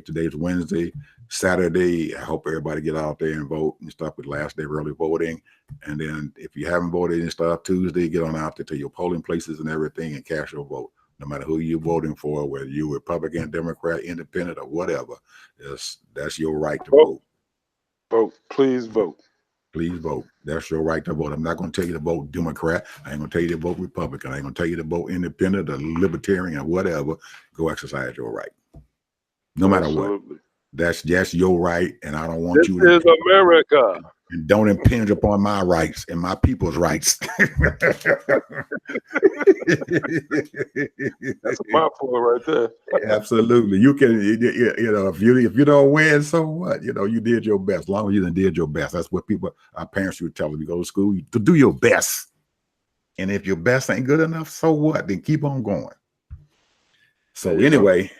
today's Wednesday, Saturday. I hope everybody get out there and vote and stuff. With last day early voting, and then if you haven't voted and stuff, Tuesday, get on out there to your polling places and everything and cast your vote. No matter who you're voting for, whether you're Republican, Democrat, Independent, or whatever, that's your right to vote. Vote, please vote. Please vote. That's your right to vote. I'm not going to tell you to vote Democrat. I ain't going to tell you to vote Republican. I ain't going to tell you to vote Independent or Libertarian or whatever. Go exercise your right. No matter what. That's your right, and I don't want you to. This is America. And don't impinge upon my rights and my people's rights. That's a mouthful right there. Absolutely. You can, you know, if you don't win, so what? You know, you did your best. As long as you done did your best. That's what our parents would tell us. You go to school, to do your best. And if your best ain't good enough, so what? Then keep on going. So anyway,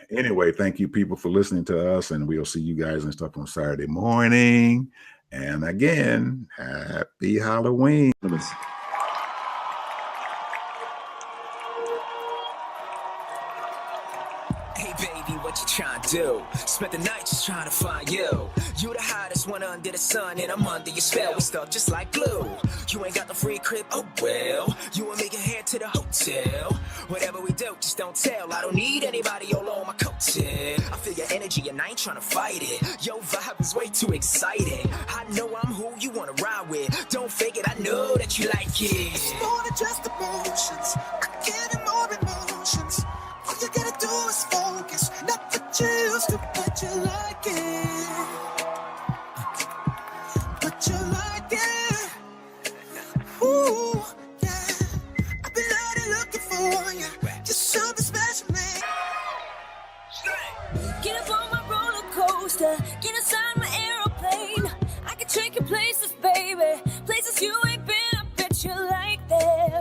thank you people for listening to us, and we'll see you guys and stuff on Saturday morning. And again, happy Halloween. Hey baby, what you trying to do? Spent the night just trying to find you. You the hottest one under the sun, and I'm under your spell. We stuck just like glue. You ain't got the free crib, oh well. You and me can head to the hotel. Whatever we do, just don't tell. I don't need anybody all on my coattail. I feel your energy and I ain't trying to fight it. Your vibe is way too exciting. I know I'm who you wanna ride with. Don't fake it, I know that you like it. It's more than just emotions. I get more emotions. All you gotta do is focus, not the chills to but you like it. But you like it. Ooh, yeah. I've been out here looking for you. Just something special, man. Get up on my roller coaster. Get inside my aeroplane. I can take you places, baby. Places you ain't